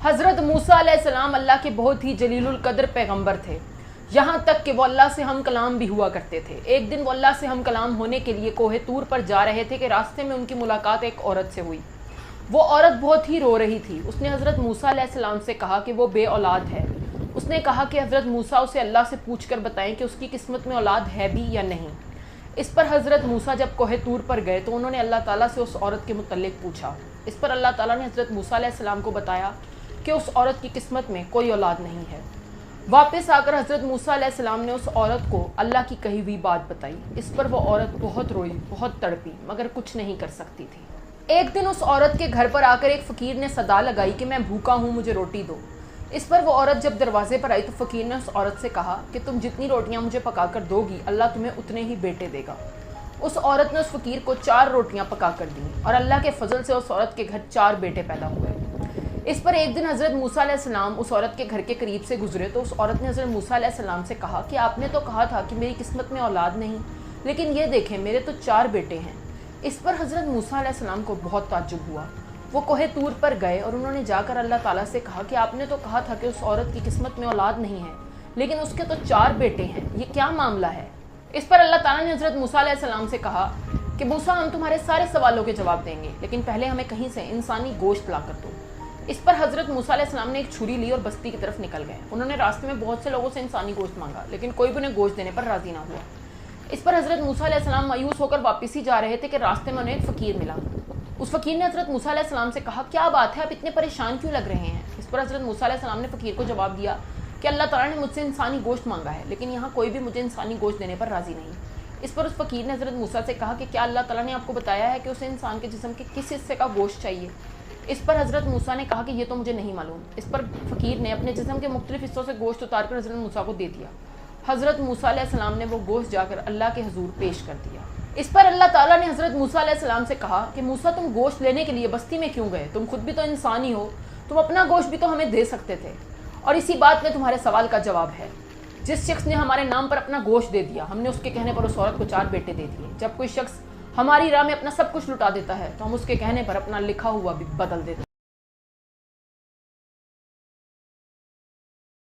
हज़रत मूसा अलैहिस्सलाम अल्लाह के बहुत ही जलीलुल कद्र पैगंबर थे, यहाँ तक कि वो अल्लाह से हम कलाम भी हुआ करते थे। एक दिन वो अल्लाह से हम कलाम होने के लिए कोहे तूर पर जा रहे थे कि रास्ते में उनकी मुलाकात एक औरत से हुई। वो औरत बहुत ही रो रही थी। उसने हज़रत मूसा अलैहिस्सलाम से कहा कि वो बे औलाद है। उसने कहा कि हज़रत मूसा उसे अल्लाह से पूछ कर बताएं कि उसकी किस्मत में औलाद है भी या नहीं। इस पर हज़रत मूसा जब कोहे तूर पर गए तो उन्होंने अल्लाह ताला से उस औरत के मुतल्लिक पूछा। इस पर अल्लाह ताला ने हज़रत मूसा अलैहिस्सलाम को बताया कि उस औरत की किस्मत में कोई औलाद नहीं है। वापस आकर हज़रत मूसा अलैहिस्सलाम ने उस औरत को अल्लाह की कही हुई बात बताई। इस पर वो औरत बहुत रोई, बहुत तड़पी, मगर कुछ नहीं कर सकती थी। एक दिन उस औरत के घर पर आकर एक फ़कीर ने सदा लगाई कि मैं भूखा हूँ, मुझे रोटी दो। इस पर वो औरत जब दरवाजे पर आई तो फ़कीर ने उस औरत से कहा कि तुम जितनी रोटियाँ मुझे पका कर दोगी अल्लाह तुम्हें उतने ही बेटे देगा। उस औरत ने उस फ़कीर को 4 रोटियाँ पका कर दी और अल्लाह के फजल से उस औरत के घर 4 बेटे पैदा हुए। इस पर एक दिन हज़रत मूसा अलैहिस्सलाम उस औरत के घर के करीब से गुजरे तो उस औरत ने हज़रत मूसा अलैहिस्सलाम से कहा कि आपने तो कहा था कि मेरी किस्मत में औलाद नहीं, लेकिन ये देखें मेरे तो 4 बेटे हैं। इस पर हज़रत मूसा अलैहिस्सलाम को बहुत ताज्जुब हुआ। वो कोहे तूर पर गए और उन्होंने जाकर अल्लाह ताला से कहा कि आपने तो कहा था कि उस औरत की किस्मत में औलाद नहीं है, लेकिन उसके तो 4 बेटे हैं, ये क्या मामला है। इस पर अल्लाह ताला ने हज़रत मूसा अलैहिस्सलाम से कहा कि मूसा हम तुम्हारे सारे सवालों के जवाब देंगे, लेकिन पहले हमें कहीं से इंसानी गोश्त ला कर दो। इस पर हज़रत मूसा अलैहिस्सलाम ने एक छुरी ली और बस्ती की तरफ निकल गए। उन्होंने रास्ते में बहुत से लोगों से इंसानी गोश्त मांगा, लेकिन कोई भी उन्हें गोश्त देने पर राज़ी ना हुआ। इस पर हज़रत मूसा अलैहिस्सलाम मायूस होकर वापस ही जा रहे थे कि रास्ते में उन्हें एक फ़कीर मिला। उस फ़कीर ने हज़रत मूसा अलैहिस्सलाम से कहा क्या बात है, आप इतने परेशान क्यों लग रहे हैं। इस पर हज़रत मूसा अलैहिस्सलाम ने फ़कीर को जवाब दिया कि अल्लाह ताला ने मुझसे इंसानी गोश्त मांगा है, लेकिन यहाँ कोई भी मुझे इंसानी गोश्त देने पर राज़ी नहीं। इस पर उस फ़कीर ने हज़रत मूसा से कहा कि क्या अल्लाह ताला ने आपको बताया है कि उसे इंसान के जिस्म के किस हिस्से का गोश्त चाहिए। इस पर हज़रत मूसा ने कहा कि ये तो मुझे नहीं मालूम। इस पर फ़कीर ने अपने जिस्म के मुख्तलिफ हिस्सों से गोश्त उतार कर हज़रत मूसा को दे दिया। हज़रत मूसा अलैहिस्सलाम ने वो गोश्त जाकर अल्लाह के हुजूर पेश कर दिया। इस पर अल्लाह ताला ने हज़रत मूसा अलैहिस्सलाम से कहा कि मूसा तुम गोश्त लेने के लिए बस्ती में क्यों गए, तुम खुद भी तो इंसान ही हो, तुम अपना गोश्त भी तो हमें दे सकते थे। और इसी बात में तुम्हारे सवाल का जवाब है। जिस शख्स ने हमारे नाम पर अपना गोश्त दे दिया, हमने उसके कहने पर उस औरत को 4 बेटे दे दिए। जब कोई शख्स हमारी राह में अपना सब कुछ लुटा देता है तो हम उसके कहने पर अपना लिखा हुआ भी बदल देते हैं।